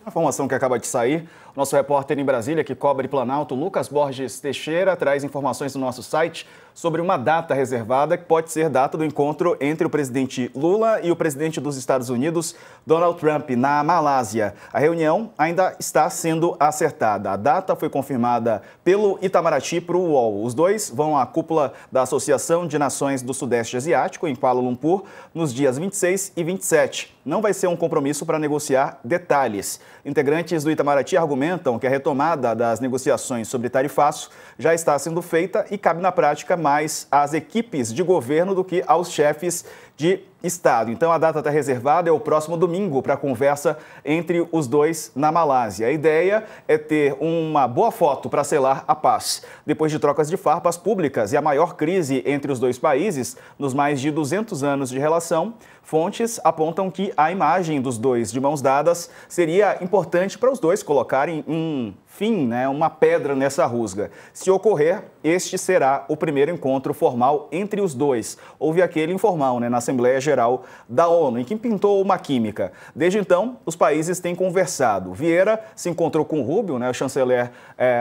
A informação que acaba de sair, nosso repórter em Brasília, que cobre Planalto, Lucas Borges Teixeira, traz informações no nosso site sobre uma data reservada que pode ser data do encontro entre o presidente Lula e o presidente dos Estados Unidos, Donald Trump, na Malásia. A reunião ainda está sendo acertada. A data foi confirmada pelo Itamaraty para o UOL. Os dois vão à cúpula da Associação de Nações do Sudeste Asiático, em Kuala Lumpur, nos dias 26 e 27. Não vai ser um compromisso para negociar detalhes. Integrantes do Itamaraty argumentam que a retomada das negociações sobre tarifaço já está sendo feita e cabe na prática mais às equipes de governo do que aos chefes de Estado. Então, a data está reservada, é o próximo domingo, para a conversa entre os dois na Malásia. A ideia é ter uma boa foto para selar a paz. Depois de trocas de farpas públicas e a maior crise entre os dois países nos mais de 200 anos de relação, fontes apontam que a imagem dos dois de mãos dadas seria importante para os dois colocarem um fim, uma pedra nessa rusga. Se ocorrer, este será o primeiro encontro formal entre os dois. Houve aquele informal, na Assembleia Geral da ONU, em que pintou uma química. Desde então, os países têm conversado. Vieira se encontrou com Rubio, o chanceler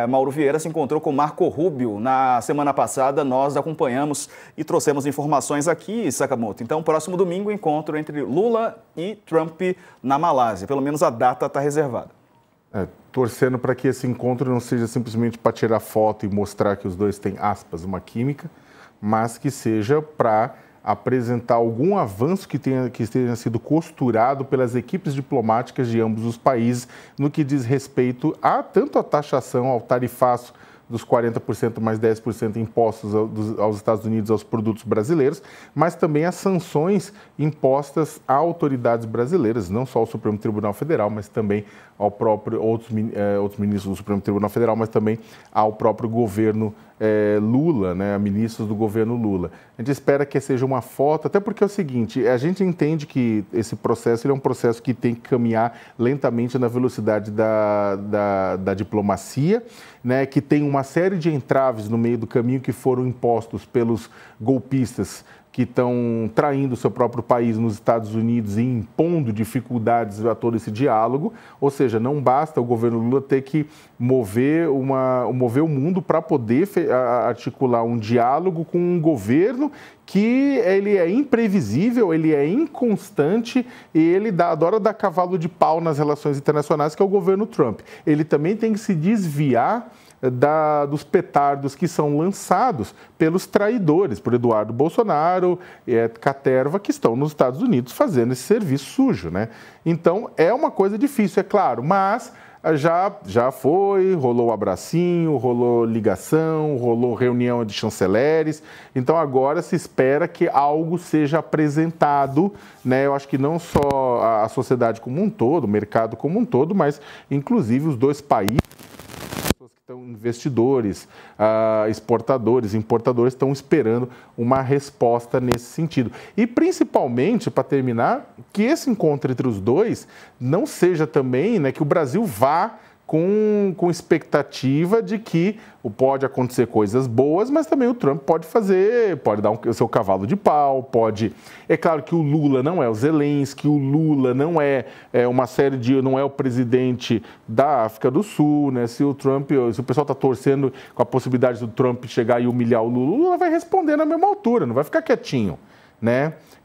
Mauro Vieira se encontrou com Marco Rubio na semana passada. Nós acompanhamos e trouxemos informações aqui, Sakamoto. Então, próximo domingo, encontro entre Lula e Trump na Malásia. Pelo menos a data está reservada. Torcendo para que esse encontro não seja simplesmente para tirar foto e mostrar que os dois têm, aspas, uma química, mas que seja para apresentar algum avanço que tenha sido costurado pelas equipes diplomáticas de ambos os países no que diz respeito a tanto a taxação, ao tarifaço dos 40% mais 10% impostos aos Estados Unidos aos produtos brasileiros, mas também as sanções impostas a autoridades brasileiras, não só ao Supremo Tribunal Federal, mas também ao próprio outros ministros do Supremo Tribunal Federal, mas também ao próprio governo Lula, a ministros do governo Lula. A gente espera que seja uma foto, até porque é o seguinte, a gente entende que esse processo é um processo que tem que caminhar lentamente na velocidade da diplomacia, que tem uma série de entraves no meio do caminho que foram impostos pelos golpistas que estão traindo o seu próprio país nos Estados Unidos e impondo dificuldades a todo esse diálogo. Ou seja, não basta o governo Lula ter que mover o mundo para poder articular um diálogo com um governo que ele é imprevisível, ele é inconstante e ele adora dar cavalo de pau nas relações internacionais, que é o governo Trump. Ele também tem que se desviar dos petardos que são lançados pelos traidores, por Eduardo Bolsonaro e Caterva, que estão nos Estados Unidos fazendo esse serviço sujo, Então, é uma coisa difícil, é claro, mas já rolou abracinho, rolou ligação, rolou reunião de chanceleres, então agora se espera que algo seja apresentado, Eu acho que não só a sociedade como um todo, o mercado como um todo, mas inclusive os dois países, investidores, exportadores, importadores estão esperando uma resposta nesse sentido. E principalmente, para terminar, que esse encontro entre os dois não seja também, que o Brasil vá com expectativa de que pode acontecer coisas boas, mas também o Trump pode dar o seu cavalo de pau, pode... É claro que o Lula não é o Zelensky, o Lula não não é o presidente da África do Sul, Se o pessoal está torcendo com a possibilidade do Trump chegar e humilhar o Lula vai responder na mesma altura, não vai ficar quietinho,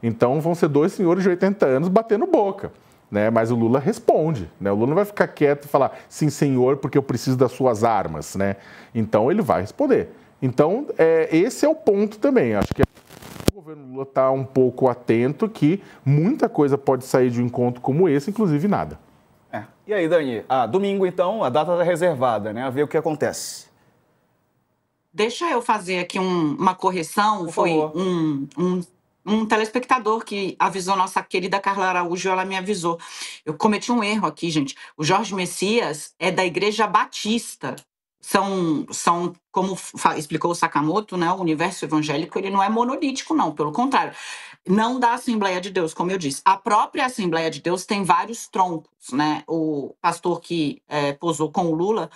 Então vão ser dois senhores de 80 anos batendo boca. Mas o Lula responde, O Lula não vai ficar quieto e falar, sim, senhor, porque eu preciso das suas armas, Então, ele vai responder. Então, esse é o ponto também. Acho que o governo Lula está um pouco atento que muita coisa pode sair de um encontro como esse, inclusive nada. E aí, Dani? Domingo, então, a data está reservada, A ver o que acontece. Deixa eu fazer aqui uma correção. Por Foi favor. um telespectador que avisou nossa querida Carla Araújo, ela me avisou. Eu cometi um erro aqui, gente. O Jorge Messias é da Igreja Batista. São como explicou o Sakamoto, o universo evangélico, ele não é monolítico, não. Pelo contrário, não da Assembleia de Deus, como eu disse. A própria Assembleia de Deus tem vários troncos, O pastor que posou com o Lula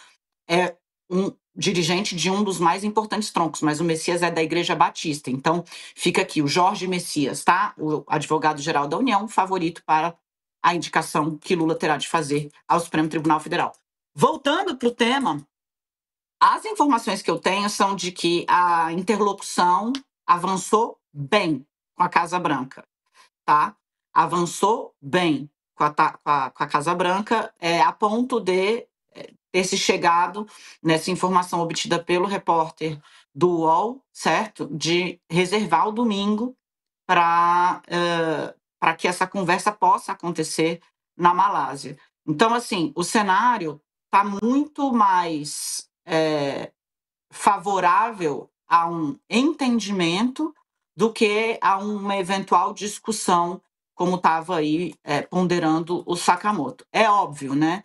é um dirigente de um dos mais importantes troncos, mas o Messias é da Igreja Batista. Então, fica aqui o Jorge Messias, o advogado-geral da União, favorito para a indicação que Lula terá de fazer ao Supremo Tribunal Federal. Voltando para o tema, as informações que eu tenho são de que a interlocução avançou bem com a Casa Branca, tá? Avançou bem com a Casa Branca, a ponto de ter se chegado nessa informação obtida pelo repórter do UOL, certo? De reservar o domingo para que essa conversa possa acontecer na Malásia. Então, assim, o cenário está muito mais favorável a um entendimento do que a uma eventual discussão, como estava aí ponderando o Sakamoto. É óbvio, né?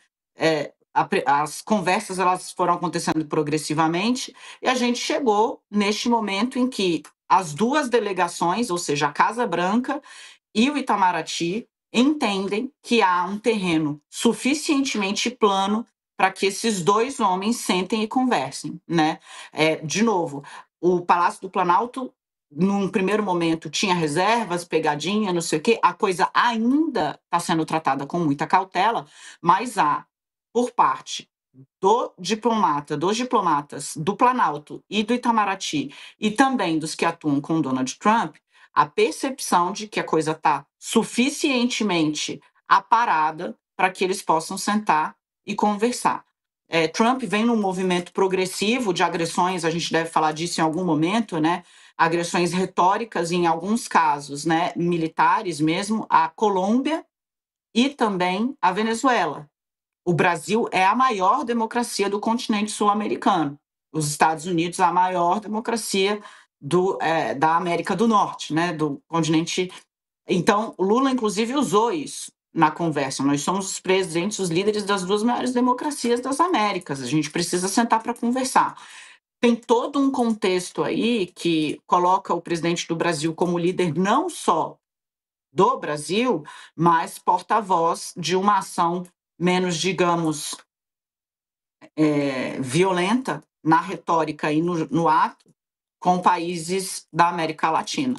As conversas elas foram acontecendo progressivamente e a gente chegou neste momento em que as duas delegações, ou seja, a Casa Branca e o Itamaraty, entendem que há um terreno suficientemente plano para que esses dois homens sentem e conversem, né? De novo, o Palácio do Planalto, num primeiro momento, tinha reservas, pegadinha, não sei o quê, a coisa ainda está sendo tratada com muita cautela, mas há, por parte dos diplomatas do Planalto e do Itamaraty, e também dos que atuam com Donald Trump, a percepção de que a coisa está suficientemente aparada para que eles possam sentar e conversar. Trump vem num movimento progressivo de agressões, a gente deve falar disso em algum momento, né? Agressões retóricas, em alguns casos, né, militares mesmo, à Colômbia e também à Venezuela. O Brasil é a maior democracia do continente sul-americano. Os Estados Unidos, a maior democracia da América do Norte, né, do continente. Então, o Lula, inclusive, usou isso na conversa. Nós somos os presidentes, os líderes das duas maiores democracias das Américas. A gente precisa sentar para conversar. Tem todo um contexto aí que coloca o presidente do Brasil como líder não só do Brasil, mas porta-voz de uma ação menos, digamos, violenta na retórica e no ato com países da América Latina.